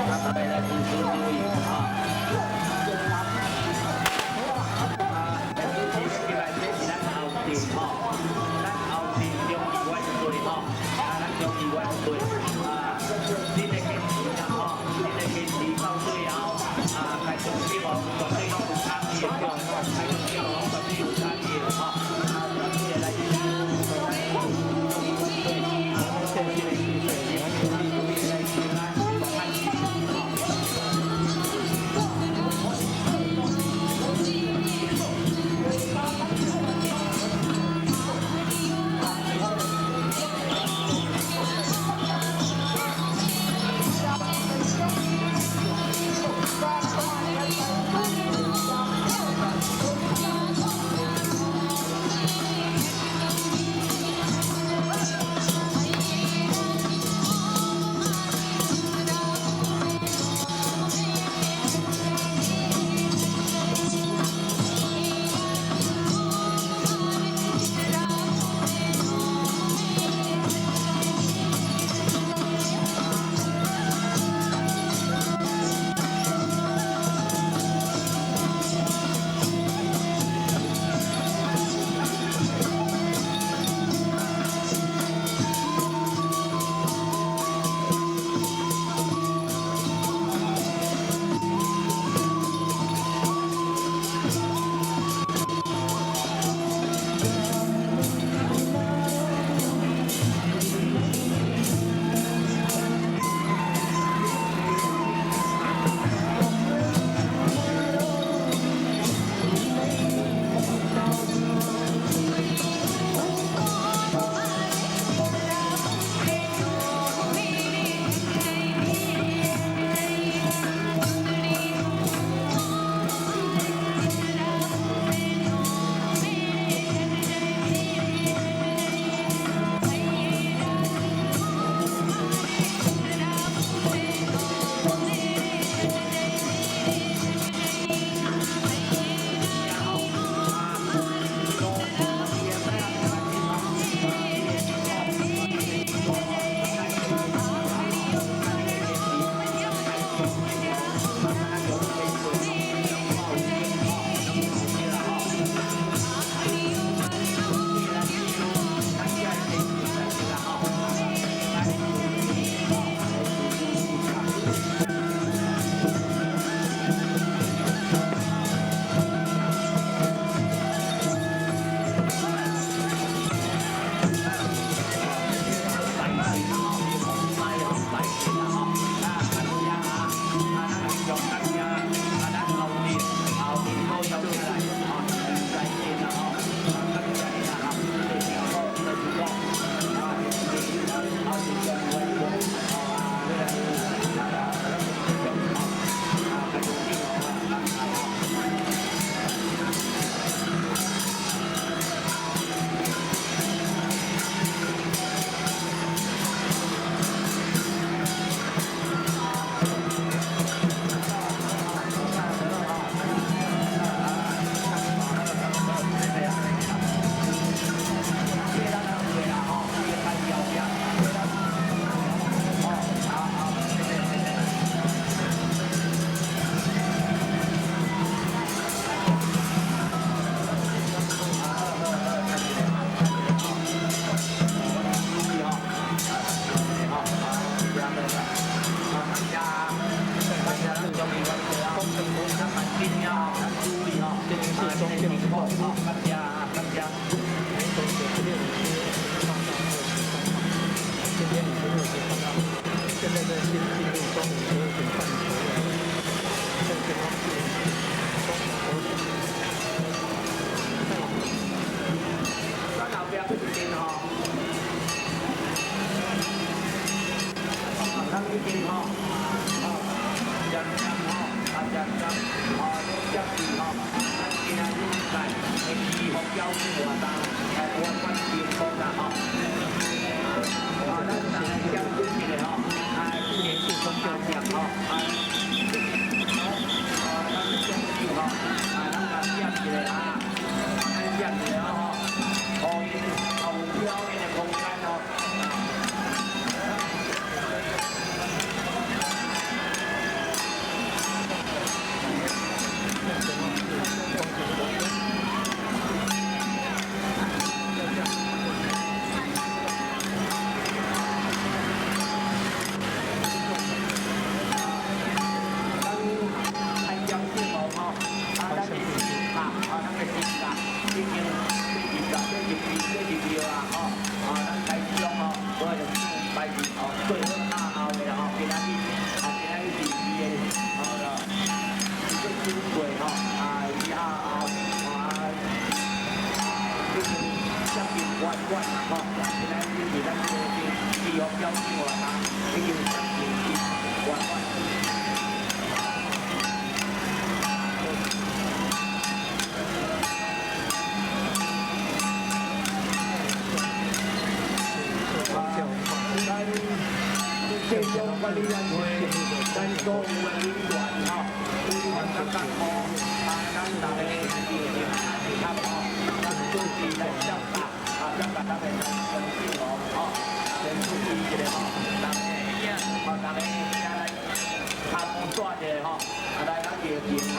各位来主持注意啊！其实起来这是咱后天吼，咱后天中医院队吼，咱中医院队你得坚持吼，你得坚持到最后继续希望绝对拢有参与的，继续希望拢绝对有参与的吼，咱这个来中医院队，谢谢。呢一會跟中文團哈，團嘅間課咱大家差不多，咱注意嚟表達表達咱嘅真心咯，先注意一個咱嘅咱嚟參轉嘅來咱熱情來。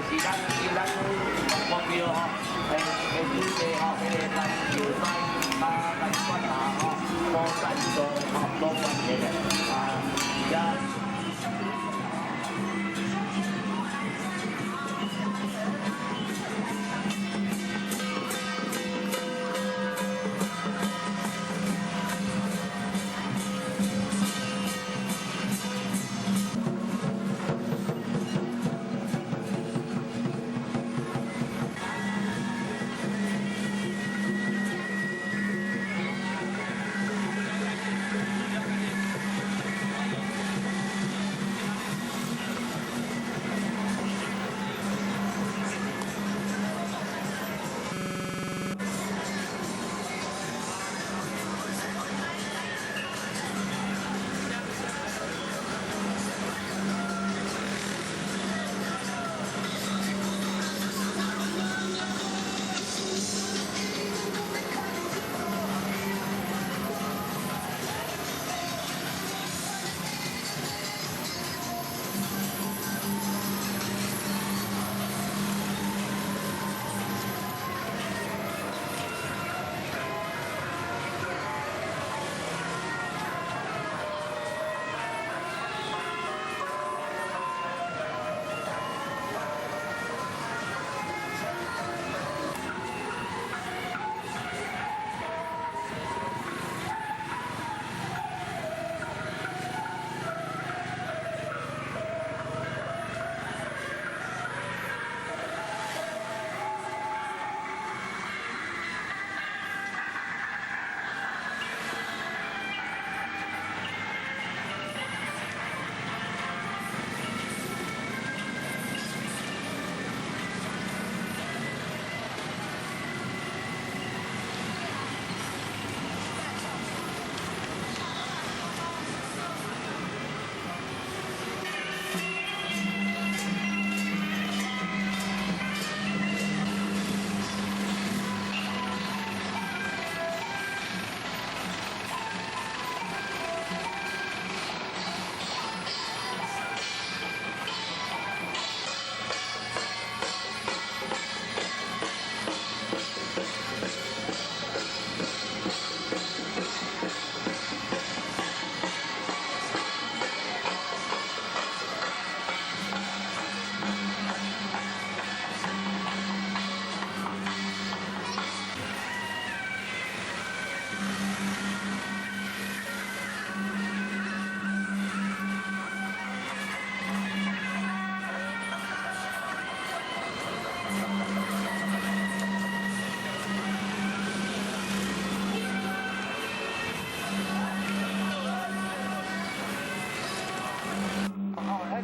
是咱目标吼，诶主题吼，迄个篮球赛篮管下吼，无赞助吼，无关系的也。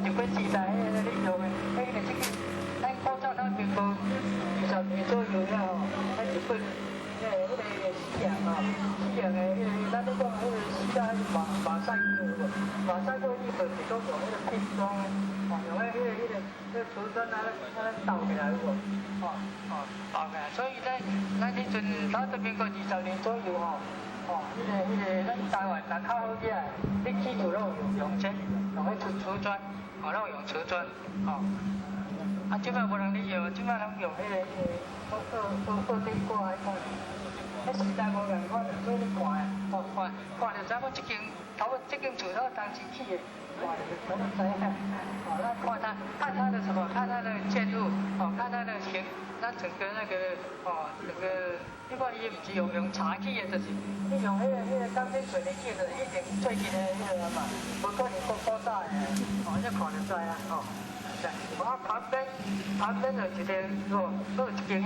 日本时代迄个利用的，迄个咱古早咱民国20年左右了吼，咱日本迄个西洋吼，西洋的迄个咱咧讲迄个西亚马赛克有无？马赛克意思是讲用迄个拼装的，吼，用迄个瓷砖啊，倒起来有无？倒起来，所以咱迄阵咱这民国20年左右吼。迄个咱台湾人较好起来，你起厝拢用这，用迄瓷砖，拢用瓷砖，即摆无人咧用，即摆人用迄个二地挂迄款，迄时代无共款，所以你看就知影讲这间厝头当时起的，看就知影。咱看它的什么？看它的建筑，看它的咱整个那个你看伊毋是用茶起的，就是你用迄个钢筋水泥起的，一定最近的迄个嘛，无可能古早的，这看就知啊，旁边就一个有一间。